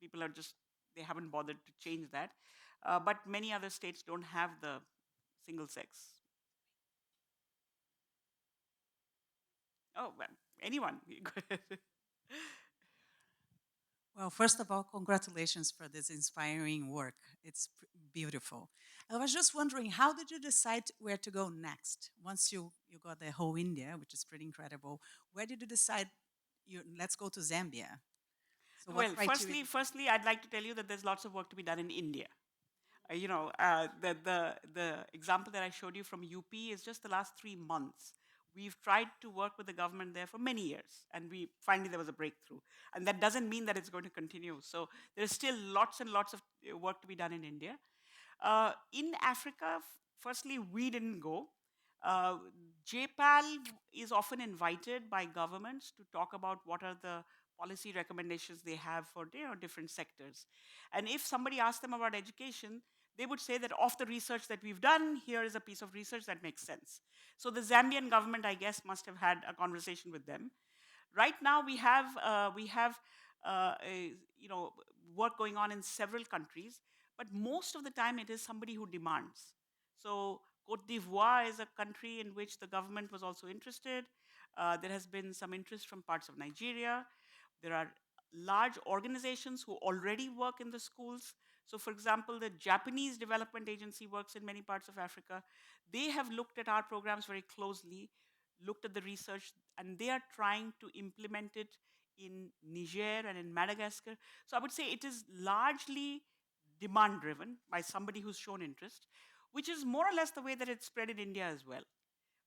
people are just they haven't bothered to change that. But many other states don't have the single sex. Oh, well, anyone. Go ahead. Well, first of all, congratulations for this inspiring work. It's beautiful. I was just wondering, how did you decide where to go next? Once you got the whole India, which is pretty incredible, where did you decide, let's go to Zambia? So what Well, criteria? firstly, I'd like to tell you that there's lots of work to be done in India. The example that I showed you from UP is just the last 3 months. We've tried to work with the government there for many years, and we finally there was a breakthrough. And that doesn't mean that it's going to continue. So there's still lots and lots of work to be done in India. In Africa, firstly, we didn't go. Uh, JPAL is often invited by governments to talk about what are the policy recommendations they have for different sectors. And if somebody asks them about education, they would say that of the research that we've done, here is a piece of research that makes sense. So the Zambian government, I guess, must have had a conversation with them. Right now, we have work going on in several countries, but most of the time it is somebody who demands. So Cote d'Ivoire is a country in which the government was also interested. There has been some interest from parts of Nigeria. There are large organizations who already work in the schools. So, for example, the Japanese Development Agency works in many parts of Africa. They have looked at our programs very closely, looked at the research, and they are trying to implement it in Niger and in Madagascar. So, I would say it is largely demand driven by somebody who's shown interest, which is more or less the way that it's spread in India as well.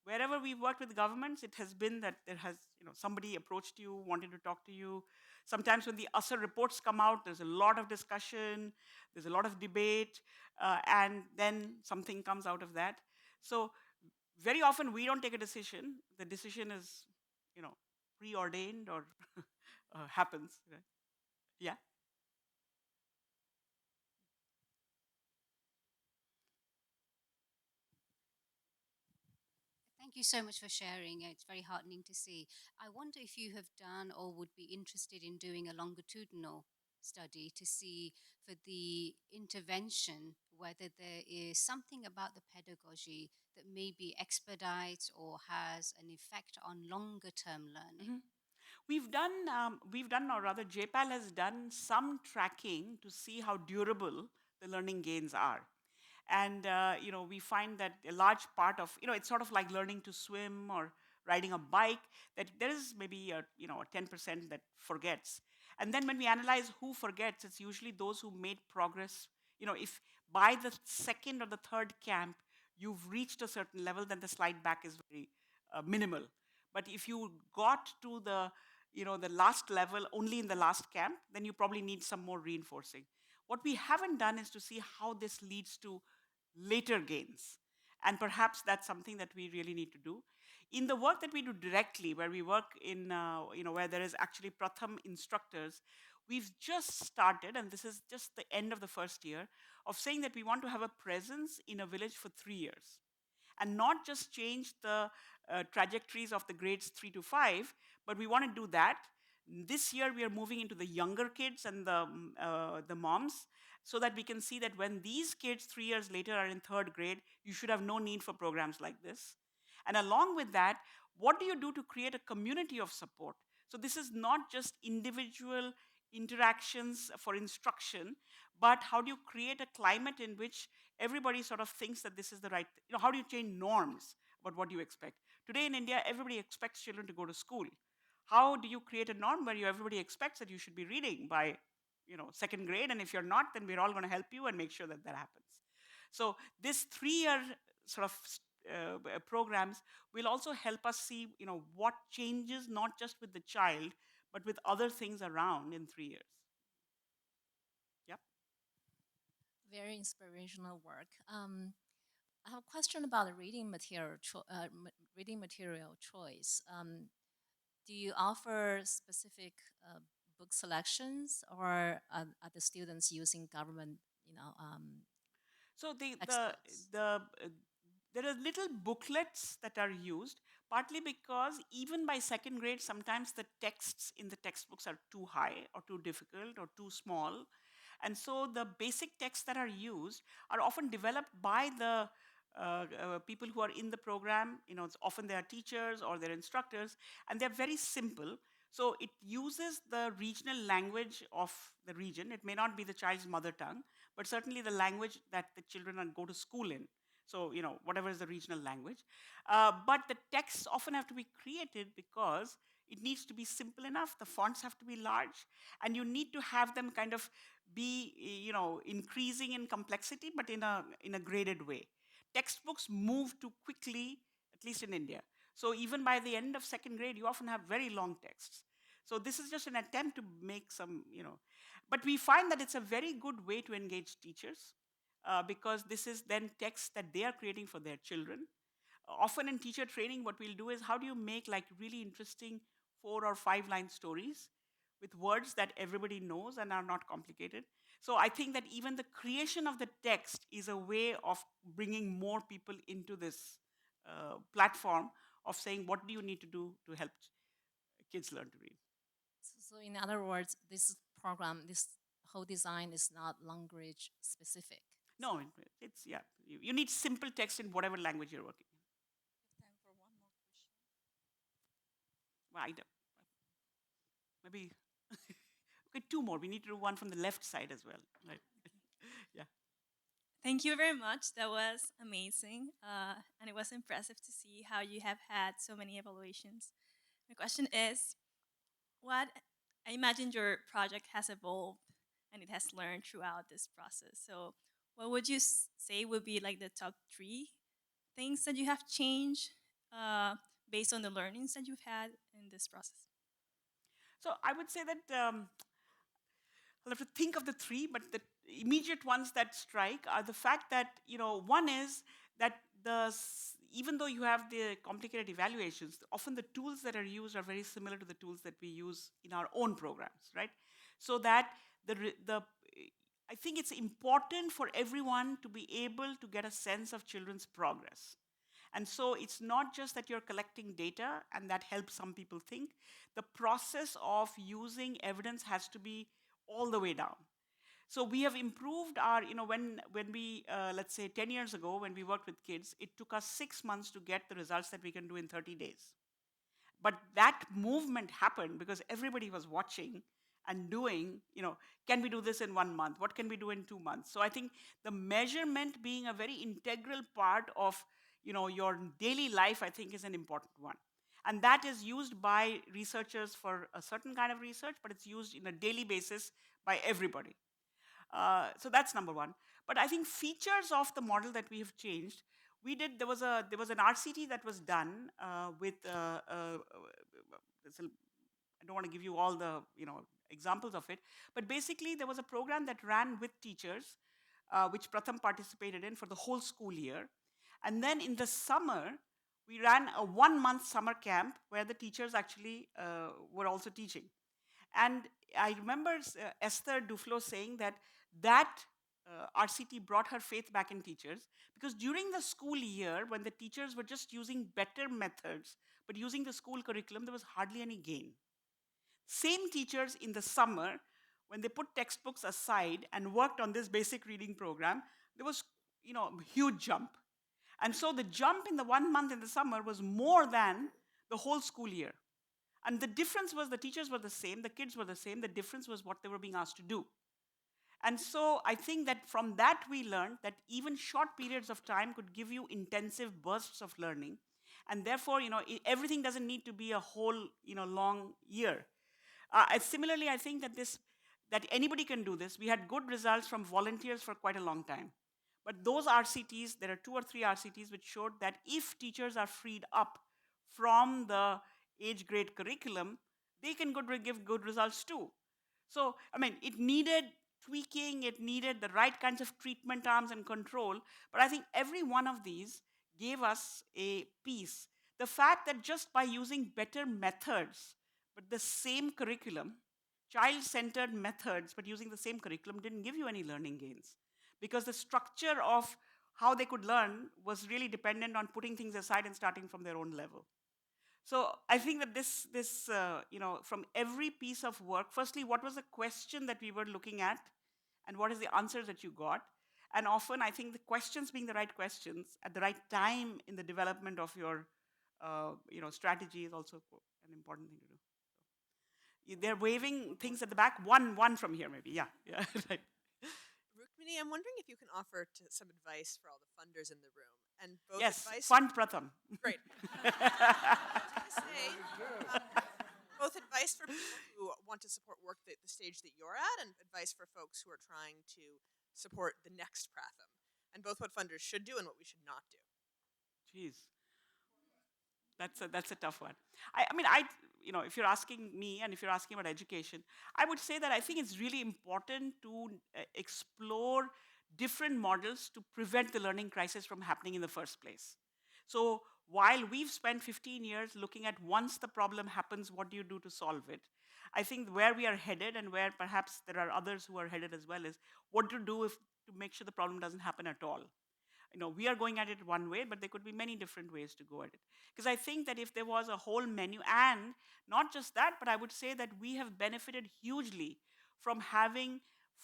Wherever we've worked with governments, it has been that there has, somebody approached you, wanted to talk to you. Sometimes when the USR reports come out, there's a lot of discussion, there's a lot of debate, and then something comes out of that. So very often we don't take a decision. The decision is, preordained or happens. Right? Yeah. Thank you so much for sharing. It's very heartening to see. I wonder if you have done or would be interested in doing a longitudinal study to see for the intervention whether there is something about the pedagogy that maybe expedites or has an effect on longer term learning. Mhm. We've done, or rather, JPAL has done some tracking to see how durable the learning gains are. And we find that a large part of it's sort of like learning to swim or riding a bike, that there is maybe a 10% that forgets. And then when we analyze who forgets, it's usually those who made progress. If by the second or the third camp you've reached a certain level, then the slide back is very minimal. But if you got to the last level only in the last camp, then you probably need some more reinforcing. What we haven't done is to see how this leads to later gains. And perhaps that's something that we really need to do. In the work that we do directly, where we work in, where there is actually Pratham instructors, we've just started, and this is just the end of the first year, of saying that we want to have a presence in a village for 3 years and not just change the trajectories of the grades 3 to 5, but we want to do that. This year, we are moving into the younger kids and the moms, so that we can see that when these kids 3 years later are in third grade, you should have no need for programs like this. And along with that, what do you do to create a community of support? So this is not just individual interactions for instruction, but how do you create a climate in which everybody sort of thinks that this is the right, how do you change norms about what you expect? Today in India, everybody expects children to go to school. How do you create a norm where everybody expects that you should be reading by second grade, and if you're not, then we're all going to help you and make sure that that happens. So this 3-year sort of programs will also help us see, what changes not just with the child, but with other things around in 3 years. Yep. Very inspirational work. I have a question about the reading material choice. Do you offer specific book selections, or are the students using government, So textbooks? there are little booklets that are used, partly because even by second grade, sometimes the texts in the textbooks are too high or too difficult or too small. And so the basic texts that are used are often developed by the people who are in the program. It's often they are teachers or they're instructors, and they're very simple. So it uses the regional language of the region. It may not be the child's mother tongue, but certainly the language that the children go to school in. So, whatever is the regional language. But the texts often have to be created because it needs to be simple enough. The fonts have to be large, and you need to have them kind of be, increasing in complexity, but in a graded way. Textbooks move too quickly, at least in India. So even by the end of second grade, you often have very long texts. So this is just an attempt to make some, but we find that it's a very good way to engage teachers, because this is then text that they are creating for their children. Often in teacher training, what we'll do is, how do you make like really interesting 4 or 5 line stories with words that everybody knows and are not complicated? So I think that even the creation of the text is a way of bringing more people into this platform of saying, what do you need to do to help kids learn to read? So in other words, this program, this whole design is not language specific. No, it's, yeah, you need simple text in whatever language you're working in. Time for one more question. Well, I don't, maybe, okay, 2 more. We need to do one from the left side as well. Right? Yeah. Thank you very much. That was amazing. And it was impressive to see how you have had so many evaluations. My question is, I imagine your project has evolved and it has learned throughout this process. So what would you say would be like the top 3 things that you have changed based on the learnings that you've had in this process? So I would say that I'll have to think of the 3, but the immediate ones that strike are the fact that, one is that even though you have the complicated evaluations, often the tools that are used are very similar to the tools that we use in our own programs, right? So that I think it's important for everyone to be able to get a sense of children's progress. And so it's not just that you're collecting data and that helps some people think. The process of using evidence has to be all the way down. So we have improved our, when we, let's say 10 years ago, when we worked with kids, it took us 6 months to get the results that we can do in 30 days. But that movement happened because everybody was watching and doing, can we do this in 1 month? What can we do in 2 months? So I think the measurement being a very integral part of, your daily life, I think is an important one. And that is used by researchers for a certain kind of research, but it's used in a daily basis by everybody. So that's number one. But I think features of the model that we have changed, there was an RCT that was done with I don't want to give you all the examples of it, but basically there was a program that ran with teachers, which Pratham participated in for the whole school year, and then in the summer we ran a 1-month summer camp where the teachers actually were also teaching. And I remember Esther Duflo saying that RCT brought her faith back in teachers, because during the school year, when the teachers were just using better methods, but using the school curriculum, there was hardly any gain. Same teachers in the summer, when they put textbooks aside and worked on this basic reading program, there was a huge jump. And so the jump in the 1 month in the summer was more than the whole school year. And the difference was the teachers were the same, the kids were the same, the difference was what they were being asked to do. And so I think that from that we learned that even short periods of time could give you intensive bursts of learning. And therefore, everything doesn't need to be a whole, long year. Similarly, I think that anybody can do this. We had good results from volunteers for quite a long time. But those RCTs, there are 2 or 3 RCTs which showed that if teachers are freed up from the age grade curriculum, they can give good results too. So, I mean, it needed tweaking, it needed the right kinds of treatment arms and control, but I think every one of these gave us a piece. The fact that just by using better methods, but the same curriculum, child-centered methods, but using the same curriculum didn't give you any learning gains. Because the structure of how they could learn was really dependent on putting things aside and starting from their own level. So I think that from every piece of work, firstly, what was the question that we were looking at, and what is the answers that you got? And often, I think the questions being the right questions at the right time in the development of your, strategy is also an important thing to do. They're waving things at the back. One from here, maybe. Yeah, yeah, right. Rukmini, I'm wondering if you can offer some advice for all the funders in the room, and both Yes, advice. fund Pratham. Great. I was gonna say, both advice for people who want to support work at the stage that you're at, and advice for folks who are trying to support the next Pratham, and both what funders should do and what we should not do. Jeez. That's a tough one. If you're asking me and if you're asking about education, I would say that I think it's really important to explore different models to prevent the learning crisis from happening in the first place. So while we've spent 15 years looking at once the problem happens, what do you do to solve it? I think where we are headed and where perhaps there are others who are headed as well is what to do to make sure the problem doesn't happen at all. We are going at it one way, but there could be many different ways to go at it. Because I think that if there was a whole menu, and not just that, but I would say that we have benefited hugely from having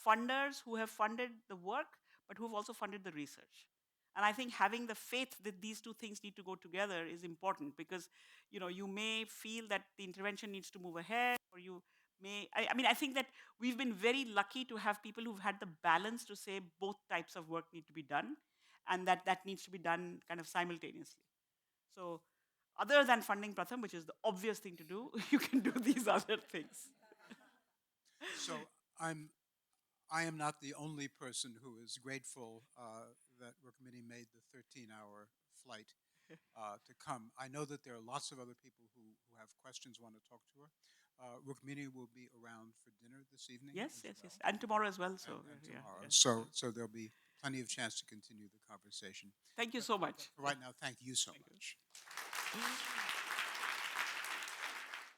funders who have funded the work, but who have also funded the research. And I think having the faith that these two things need to go together is important because, you may feel that the intervention needs to move ahead, or you may, I think that we've been very lucky to have people who've had the balance to say both types of work need to be done, and that needs to be done kind of simultaneously. So other than funding Pratham, which is the obvious thing to do, you can do these other things. So I am not the only person who is grateful that Rukmini made the 13-hour flight to come. I know that there are lots of other people who have questions, want to talk to her. Rukmini will be around for dinner this evening. Yes, and tomorrow as well. So and yeah, tomorrow. yeah. So there'll be plenty of chance to continue the conversation. Thank you so much. For right now, thank you so much. You.